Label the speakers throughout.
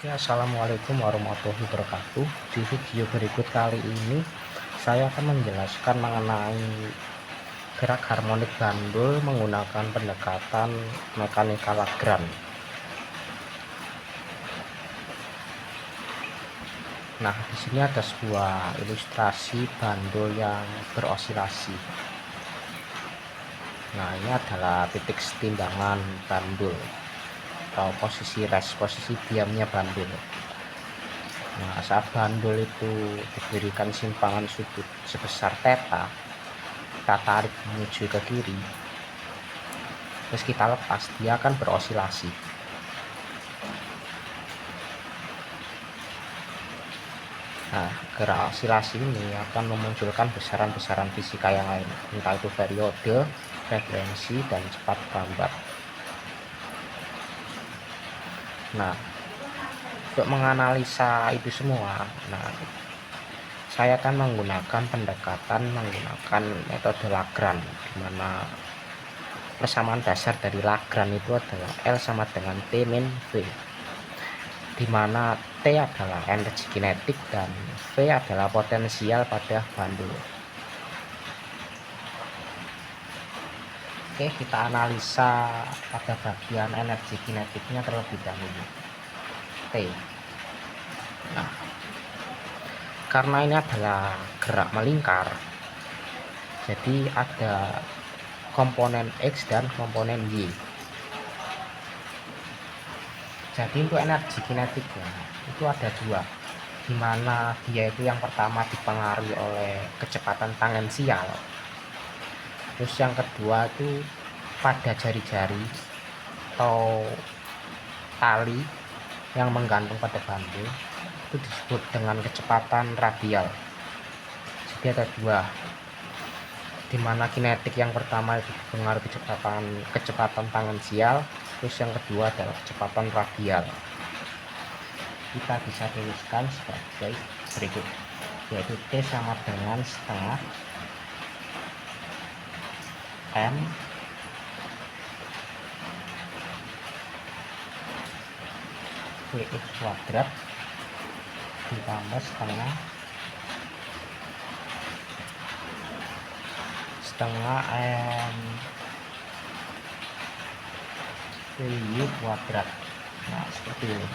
Speaker 1: Ya, assalamualaikum warahmatullahi wabarakatuh. Di video berikut kali ini saya akan menjelaskan mengenai gerak harmonik bandul menggunakan pendekatan mekanika Lagrange. Nah, di sini ada sebuah ilustrasi bandul yang berosilasi. Nah, ini adalah titik setimbangan bandul atau posisi rest, posisi diamnya bandul. Nah, saat bandul itu diberikan simpangan sudut sebesar theta, kita tarik menuju ke kiri, terus kita lepas, dia akan berosilasi. Nah, gerak osilasi ini akan memunculkan besaran-besaran fisika yang lain, entah itu periode, frekuensi, dan cepat lambat. Nah, untuk menganalisa itu semua, saya akan menggunakan pendekatan menggunakan metode Lagrange, di mana persamaan dasar dari Lagrange itu adalah L sama dengan T min V, di mana T adalah energi kinetik dan V adalah potensial pada bandul. Oke, kita analisa pada bagian energi kinetiknya terlebih dahulu. T. Nah, karena ini adalah gerak melingkar, jadi ada komponen X dan komponen Y. Jadi untuk energi kinetiknya itu ada dua, di mana dia itu yang pertama dipengaruhi oleh kecepatan tangensial, terus yang kedua itu pada jari-jari atau tali yang menggantung pada bandul, itu disebut dengan kecepatan radial. Jadi ada dua, di mana kinetik yang pertama itu dipengaruhi kecepatan tangensial, terus yang kedua adalah kecepatan radial. Kita bisa tuliskan sebagai berikut, yaitu T sama dengan setengah M Vx kuadrat ditambah setengah M Vy kuadrat. Nah, seperti ini.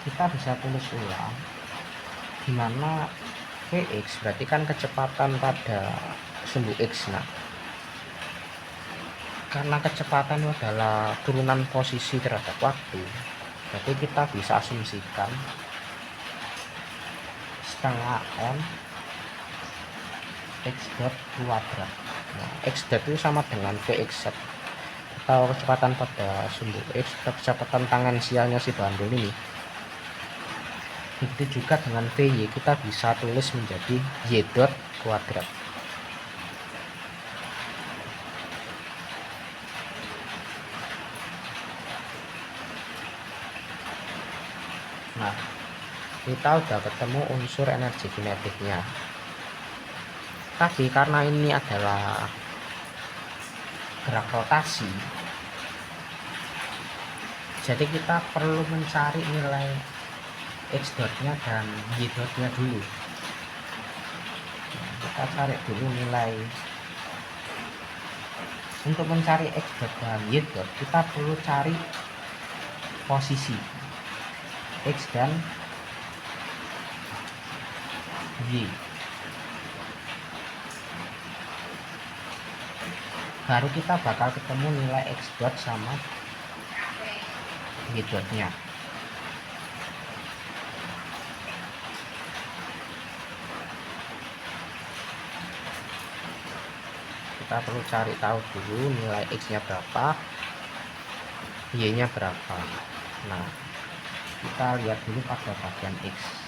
Speaker 1: Kita bisa tulis ulang, di mana Vx berarti kan kecepatan pada sumbu X. Nah, karena kecepatan itu adalah turunan posisi terhadap waktu, berarti kita bisa asumsikan setengah M X dot kuadrat. Nah, X dot itu sama dengan Vx atau kecepatan pada sumbu X atau kecepatan tangensialnya si bandul ini. Begitu juga dengan Vy, kita bisa tulis menjadi Y dot kuadrat. Nah, kita udah ketemu unsur energi kinetiknya. Tapi karena ini adalah gerak rotasi, jadi kita perlu mencari nilai X dotnya dan Y dotnya dulu. Nah, kita cari dulu nilai. Untuk mencari X dot dan Y dot, kita perlu cari posisi X dan Y. Baru kita bakal ketemu nilai X dot sama Y dotnya. Kita perlu cari tahu dulu nilai X nya berapa, Y nya berapa. Nah, kita lihat dulu pada bagian X.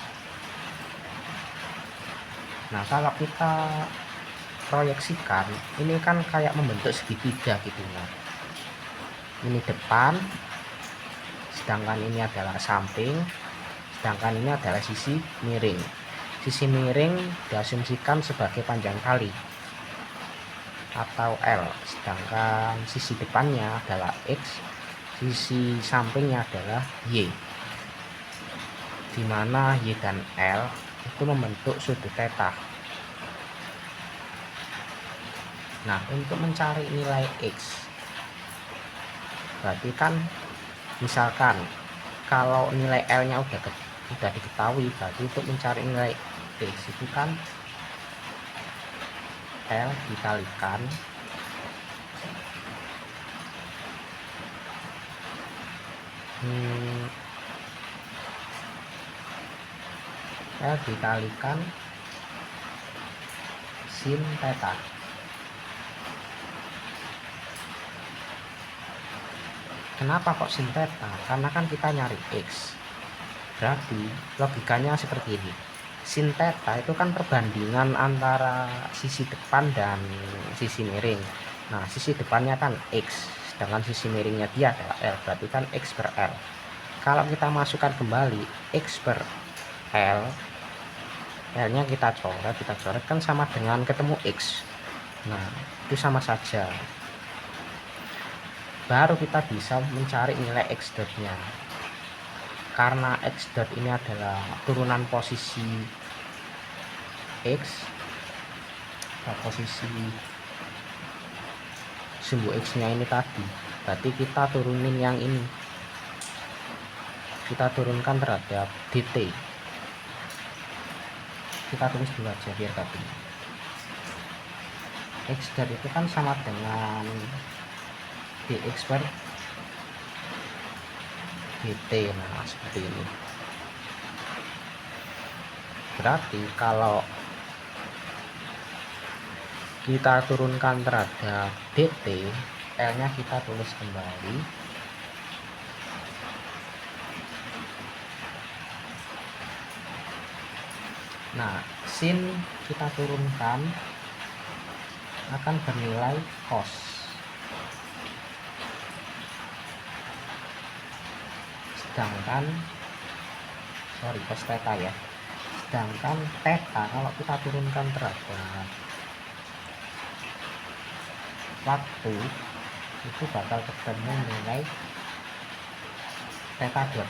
Speaker 1: Nah, kalau kita proyeksikan, ini kan kayak membentuk segitiga gitu. Nah, ini depan, sedangkan ini adalah samping, sedangkan ini adalah sisi miring. Sisi miring diasumsikan sebagai panjang kali atau L, sedangkan sisi depannya adalah X, sisi sampingnya adalah Y, di mana Y dan L itu membentuk sudut theta. Nah, untuk mencari nilai X, berarti kan misalkan kalau nilai L nya udah diketahui, berarti untuk mencari nilai X itu kan L dikalikan L dikalikan sin theta. Kenapa kok sin theta? Karena kan kita nyari X, berarti logikanya seperti ini. Sin theta itu kan perbandingan antara sisi depan dan sisi miring. Nah, sisi depannya kan X, sedangkan sisi miringnya dia adalah L, berarti kan X per L. Kalau kita masukkan kembali X per L, L nya kita coret kan sama dengan ketemu X. Nah, itu sama saja. Baru kita bisa mencari nilai X dot-nya. Karena X dot ini adalah turunan posisi X, posisi sumbu X nya ini tadi, berarti kita turunin yang ini, kita turunkan terhadap dt. Kita tulis dulu aja biar tadi X dot itu kan sama dengan dx per dt. Nah, seperti ini. Berarti kalau kita turunkan terhadap dt, L nya kita tulis kembali. Nah, sin kita turunkan akan bernilai cos, sedangkan cos theta ya, sedangkan theta kalau kita turunkan terhadap waktu itu bakal ketemu nilai theta dot.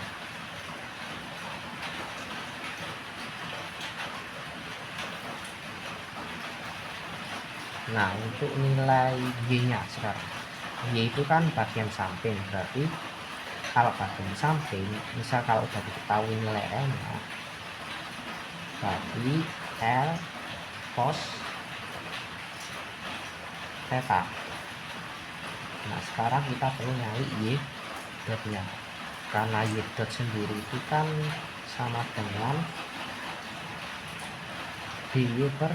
Speaker 1: Nah, untuk nilai Y nya sekarang, Y itu kan bagian samping, berarti kalau bagian samping, misal kalau udah diketahui nilai L nya, berarti L cos theta. Nah, sekarang kita perlu nyari Y dot nya, karena Y dot sendiri itu kan sama dengan dy per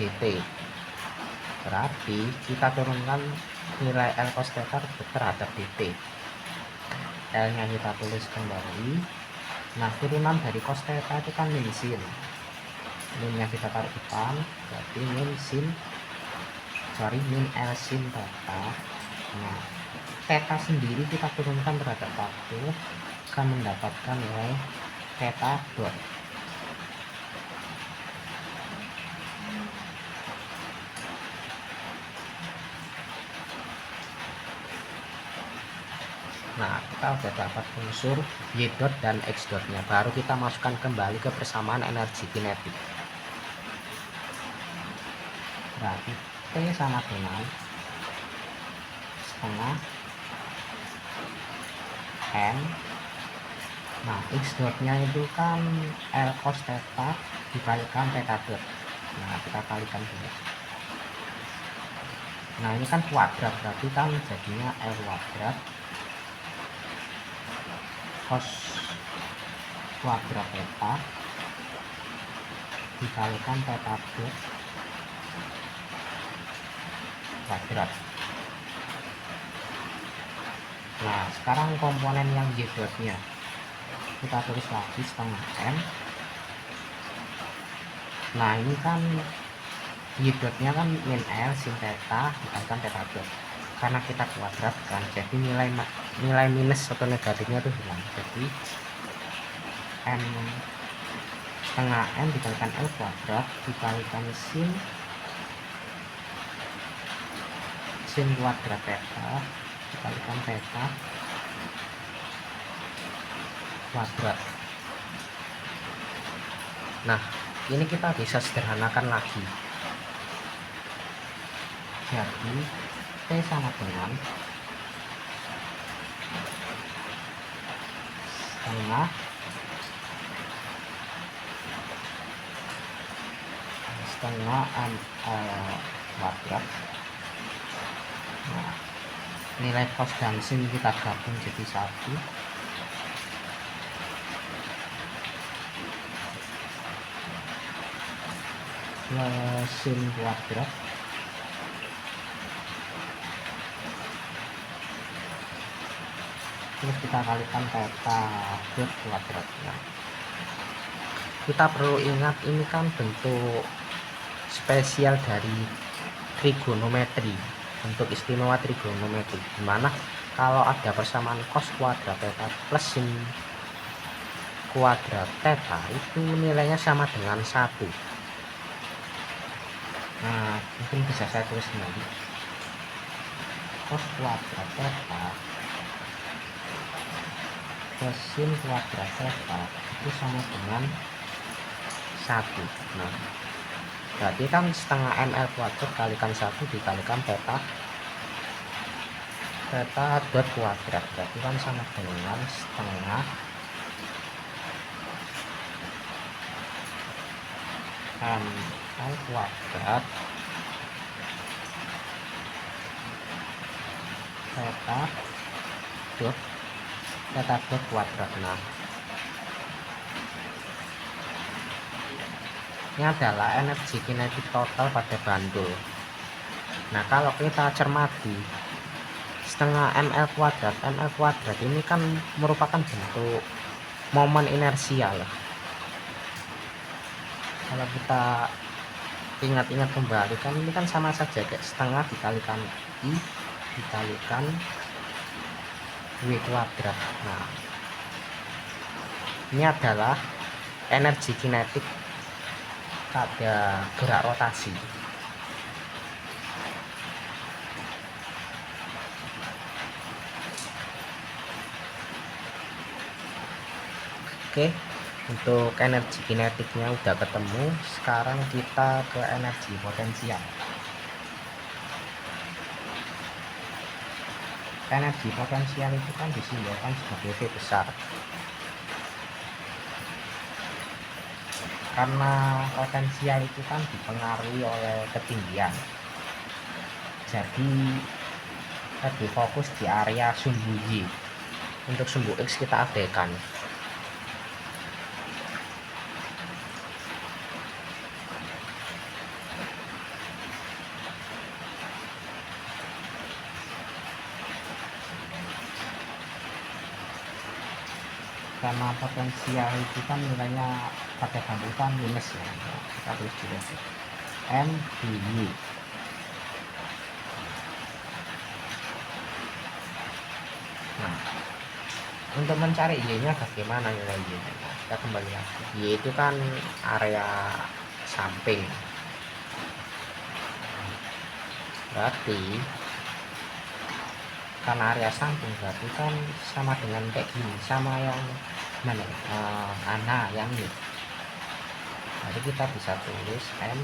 Speaker 1: dt, berarti kita turunkan nilai L cos theta terhadap dt. L nya kita tulis kembali. Nah, turunan dari cos theta itu kan min sin, min nya kita taruh depan, berarti min L sin theta. Nah, theta sendiri kita turunkan terhadap waktu akan mendapatkan nilai theta dot. Nah, kita sudah dapat unsur Y dot dan X dot nya, baru kita masukkan kembali ke persamaan energi kinetik. Berarti T sama dengan setengah M. Nah, X dot nya itu kan L cos theta dikalikan theta dot. Nah, kita kalikan dulu. Nah, ini kan kuadrat, berarti kan jadinya L kuadrat cos kuadrat theta dikalikan theta dot kuadrat. Nah, sekarang komponen yang Y dot nya kita tulis lagi setengah M. Nah, ini kan Y dot nya kan min L sin theta dikalikan theta dot, karena kita kuadrat kan, jadi nilai minus atau negatifnya itu hilang, jadi M setengah M dikalikan L kuadrat dikalikan sin kuadrat theta dikalikan theta kuadrat. Nah, ini kita bisa sederhanakan lagi. Jadi T sama dengan setengah ml kuadrat. Nah, nilai cos dan sin kita gabung jadi 1 plus sin kuadrat terus kita kalikan theta kuadrat. Nah, kita perlu ingat ini kan bentuk spesial dari trigonometri, bentuk istimewa trigonometri, dimana kalau ada persamaan cos kuadrat theta plus sin kuadrat theta itu nilainya sama dengan 1. Nah, mungkin bisa saya tulis kembali, cos kuadrat theta plus sin kuadrat theta itu sama dengan 1. Nah, berarti kan setengah ml kuadrat kalikan 1 dikalikan theta dot kuadrat, berarti kan sama dengan setengah ml kuadrat theta dot kuadrat. Nah, ini adalah energi kinetik total pada bandul. Nah, kalau kita cermati setengah ml kuadrat ini kan merupakan bentuk momen inersial. Kalau kita ingat-ingat kembali kan ini kan sama saja kayak setengah dikalikan I dikalikan W kuadrat. Nah, ini adalah energi kinetik pada gerak rotasi. Oke, untuk energi kinetiknya udah ketemu. Sekarang kita ke energi potensial. Energi potensial itu kan disimbolkan sebagai V besar, karena potensial itu kan dipengaruhi oleh ketinggian. Jadi lebih fokus di area sumbu Y. Untuk sumbu X kita abaikan. Karena potensial itu kan nilainya pada bandul kan minus ya, kita tulis juga M dY. Nah, untuk mencari Y-nya bagaimana nilai Y-nya? Nah, kita kembali lagi, Y itu kan area samping, berarti karena area samping berarti kan sama dengan kayak gini, sama yang mana yang ini. Jadi kita bisa tulis M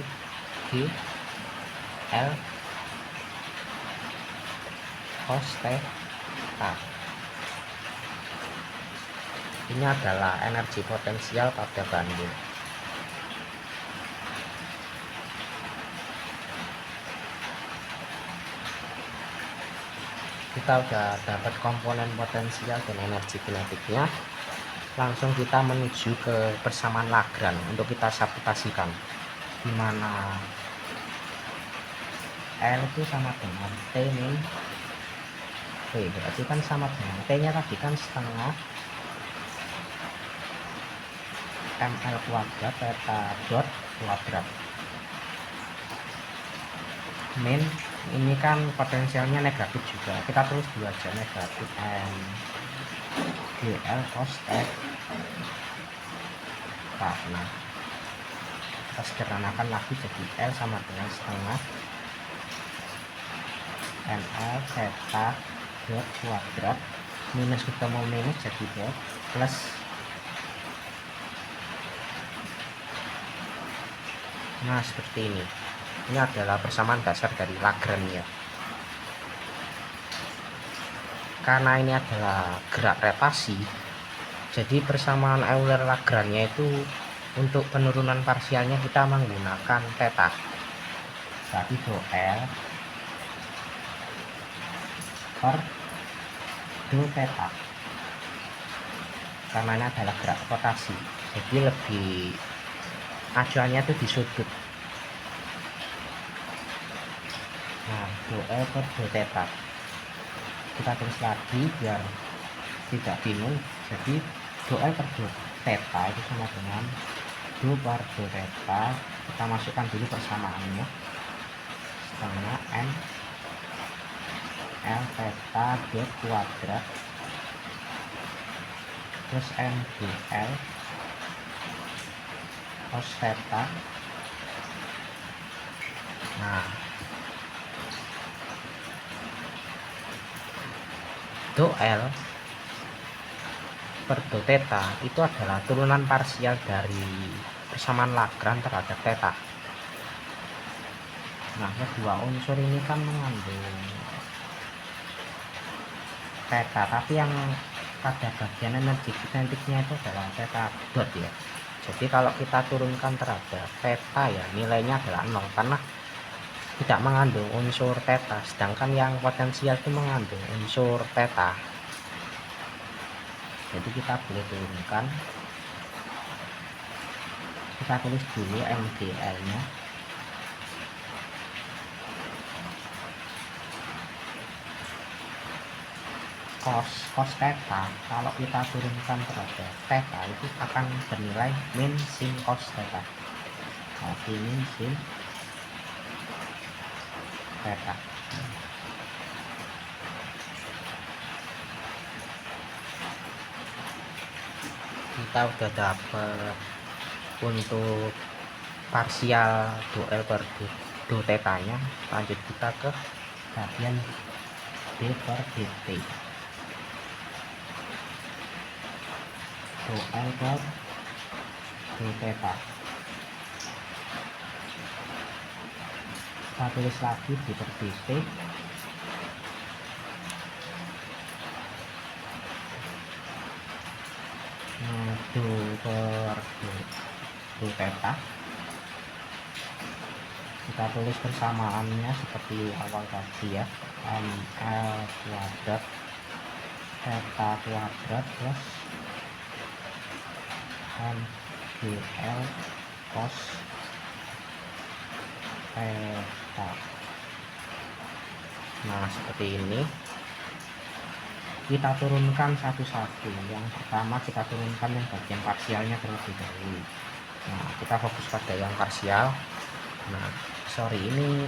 Speaker 1: G L cos theta. Ini adalah energi potensial pada bandul. Kita udah dapat komponen potensial dan energi kinetiknya. Langsung kita menuju ke persamaan Lagrange untuk kita substitusikan, dimana L itu sama dengan T min V, berarti kan sama dengan T nya tadi kan setengah ml kuadrat theta dot kuadrat min ini kan potensialnya negatif juga, kita tulis 2 aja, negatif M GL cos theta. Nah, kita sederhanakan lagi jadi L sama dengan setengah ML theta dot kuadrat minus ketemu minus jadi dot plus nah seperti ini adalah persamaan dasar dari Lagrange. Karena ini adalah gerak rotasi, jadi persamaan Euler Lagrange itu untuk penurunan parsialnya kita menggunakan theta. Berarti do L per do theta. Karena ini adalah gerak rotasi, jadi lebih acuannya itu di sudut. Nah, do L per do theta kita tulis lagi biar tidak bingung. Jadi do L per do theta itu sama dengan do per do theta. Kita masukkan dulu persamaannya, setengah M L theta dot kuadrat plus M do L cos theta. Nah, do L per do theta itu adalah turunan parsial dari persamaan Lagrange terhadap theta. Nah, kedua unsur ini kan mengandung theta, tapi yang pada bagian energi kinetiknya itu adalah theta dot ya. Jadi kalau kita turunkan terhadap theta ya nilainya adalah 0 karena tidak mengandung unsur theta, sedangkan yang potensial itu mengandung unsur theta. Jadi kita boleh turunkan, kita tulis dulu MGL nya cos theta. Kalau kita turunkan terhadap theta itu akan bernilai min sin cos theta. Jadi min sin theta. Kita udah dapat untuk parsial do L per do theta nya. Lanjut kita ke bagian d per dt. Do L per do theta kita tulis lagi d per dt. Do per do theta kita tulis persamaannya seperti awal tadi ya, ML kuadrat theta kuadrat plus MGL cos theta. Nah, seperti ini kita turunkan satu-satu. Yang pertama kita turunkan yang bagian parsialnya terlebih dahulu. Nah, kita fokus pada yang parsial. Nah, sorry, ini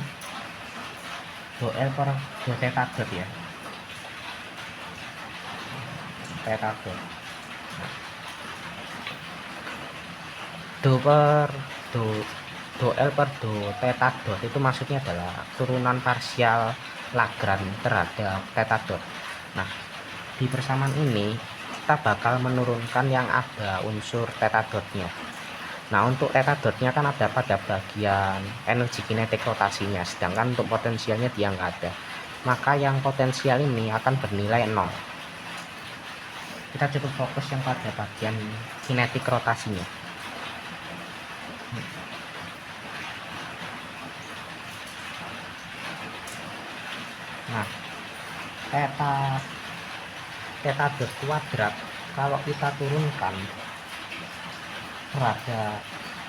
Speaker 1: do L per do theta dot ya, theta dot. Nah, do per do L per do theta dot itu maksudnya adalah turunan parsial Lagrange terhadap theta dot. Nah, di persamaan ini kita bakal menurunkan yang ada unsur theta dotnya. Nah, untuk theta dotnya kan ada pada bagian energi kinetik rotasinya, sedangkan untuk potensialnya dia nggak ada. Maka yang potensial ini akan bernilai 0. Kita cukup fokus yang pada bagian kinetik rotasinya. Nah, theta dot kuadrat kalau kita turunkan terhadap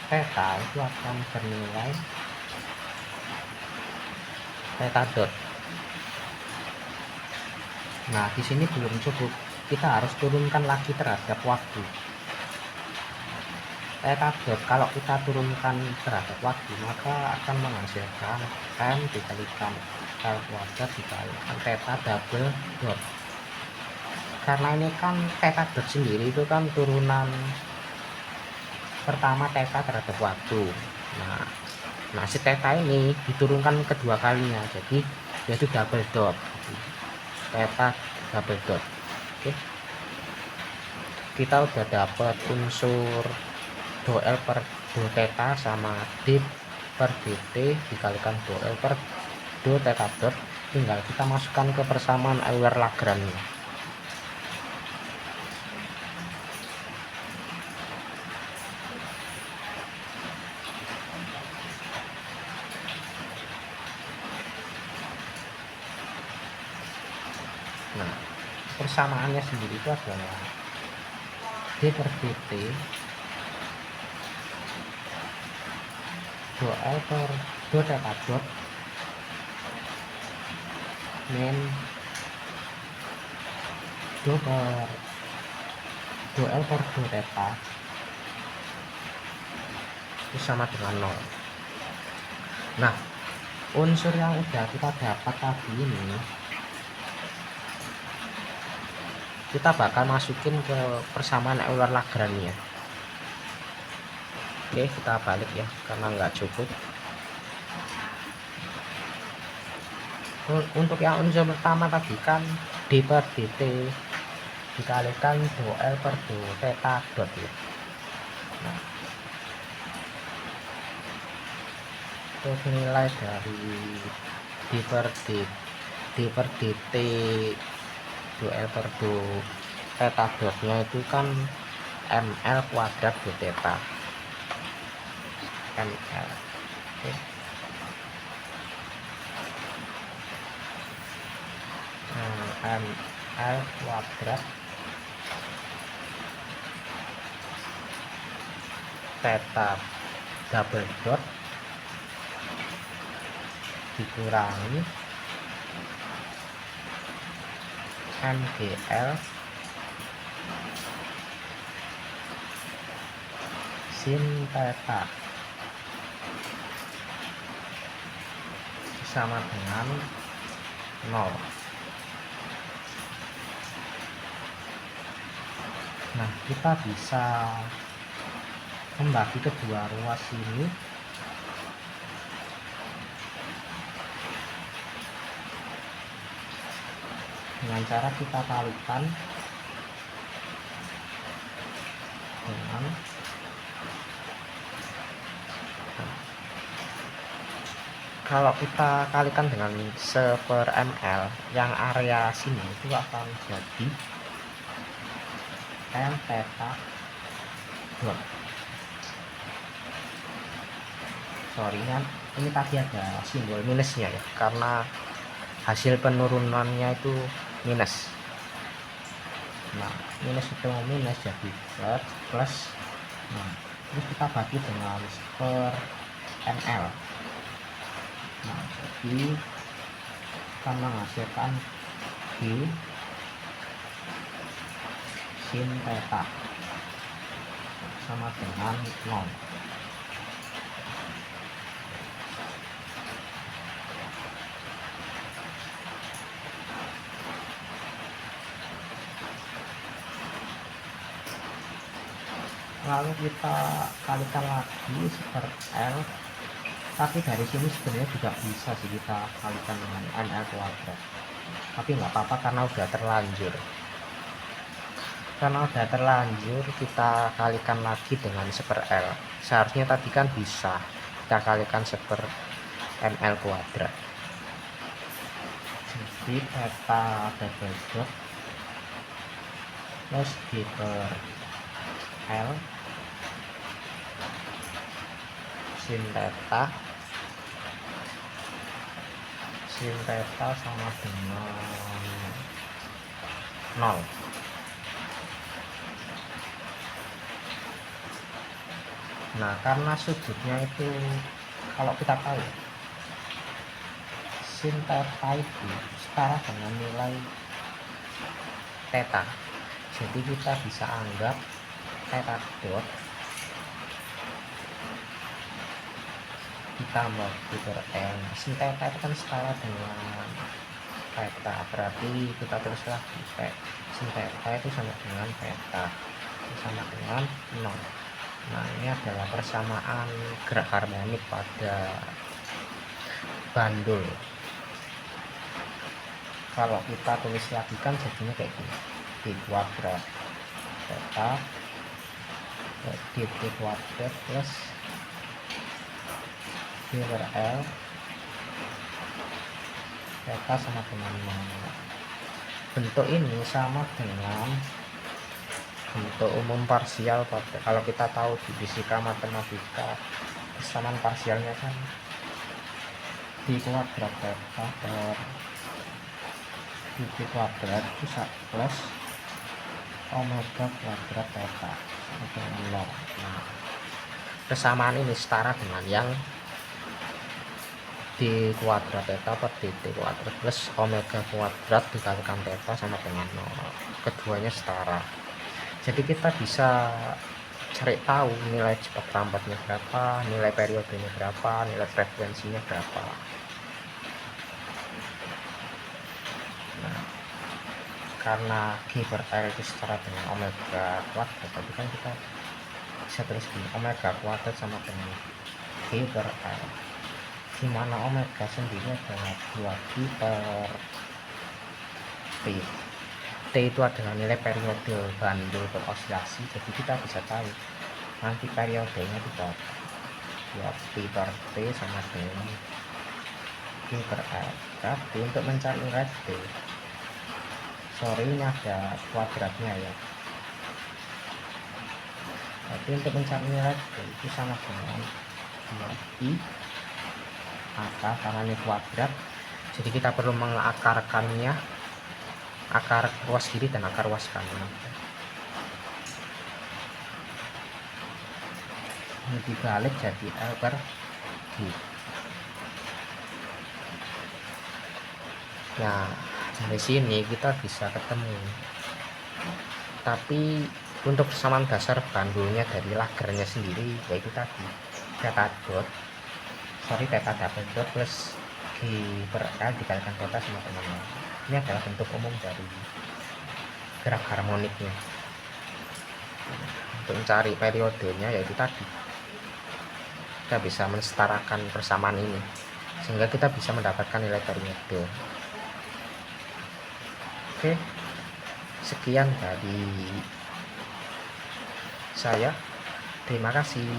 Speaker 1: theta itu akan bernilai theta dot. Nah, di sini belum cukup, kita harus turunkan lagi terhadap waktu. Theta dot kalau kita turunkan terhadap waktu maka akan menghasilkan M dikalikan L kuadrat dikalikan theta double dot. Karena ini kan theta dot sendiri itu kan turunan pertama theta terhadap waktu. Nah si theta ini diturunkan kedua kalinya, jadi yaitu double dot, theta double dot. Oke, kita udah dapat unsur do L per do theta sama d per dt dikalikan do L per do theta dot. Tinggal kita masukkan ke persamaan Euler-Lagrange. Nah, persamaannya sendiri itu adalah d per dt do L per do theta dot min do L per do theta itu sama dengan 0. Nah, unsur yang udah kita dapat tadi ini kita bakal masukin ke persamaan Euler-Lagrange. Oke, kita balik ya karena nggak cukup. Untuk yang unsur pertama tadi kan d per dt dikalikan do L per do theta dot ya. Nah, untuk nilai dari d per dt do L per do theta dotnya itu kan ml kuadrat do theta ml. Oke. ml kuadrat theta double dot dikurangi mgl sin theta sama dengan 0. Nah, kita bisa membagi kedua ruas ini dengan cara kita kalikan dengan kalau kita kalikan dengan 1/ml, yang area sini itu akan jadi m theta dot. Sorry kan, ini tadi ada simbol minusnya ya, karena hasil penurunannya itu minus. Nah, minus itu minus jadi plus. Nah, terus kita bagi dengan 1/ml. Nah, jadi akan menghasilkan Q sin theta sama dengan 0. Lalu kita kalikan lagi seperti L, tapi dari sini sebenarnya juga bisa sih kita kalikan dengan ml kuadrat, tapi nggak apa-apa karena udah terlanjur kita kalikan lagi dengan 1/L. Seharusnya tadi kan bisa kita kalikan 1/ml kuadrat, jadi theta double dot plus d per L sin theta sama dengan 0. Nah, karena sudutnya itu kalau kita tahu sin theta itu setara dengan nilai theta, jadi kita bisa anggap theta dot ditambah d per L. Sin theta itu kan setara dengan theta, berarti kita terus lagi sin theta itu sama dengan theta sama dengan 0. Nah, ini adalah persamaan gerak harmonik pada bandul. Kalau kita tulis lagi kan jadinya kayak gini, d kuadrat theta dt kuadrat plus d per L theta sama dengan 0. Bentuk ini sama dengan bentuk umum parsial pada, kalau kita tahu di fisika matematika persamaan parsialnya kan d kuadrat theta per dt kuadrat itu plus omega kuadrat theta sama dengan 0. Nah, persamaan ini setara dengan yang d kuadrat theta per dt kuadrat plus omega kuadrat dikalikan theta sama dengan 0. Keduanya setara. Jadi kita bisa cari tahu nilai cepat lambatnya berapa, nilai periodenya berapa, nilai frekuensinya berapa. Nah, karena G per L itu setara dengan omega kuadrat, tapi kan kita bisa tulis gini, omega kuadrat sama dengan G per L, di mana omega sendiri adalah 2G per T. T itu adalah nilai periode bandul beroscilasi, jadi kita bisa tahu nanti periodenya itu berapa. 2T per T sama dengan G per L. Tapi untuk mencari nilai T, ini ada kuadratnya ya. Tapi untuk mencari nilai T itu sama dengan 2I akar, karena ini kuadrat, jadi kita perlu mengakarkannya, akar ruas kiri dan akar ruas kanan. Ini dibalik jadi L per G. Nah, dari sini kita bisa ketemu, tapi untuk persamaan dasar bandulnya dari lagernya sendiri yaitu tadi theta double dot plus G per L dikalikan theta sama dengan 0. Ini adalah bentuk umum dari gerak harmoniknya. Untuk mencari periodenya yaitu tadi kita bisa mensetarakan persamaan ini sehingga kita bisa mendapatkan nilai periode. Oke, sekian dari saya, terima kasih.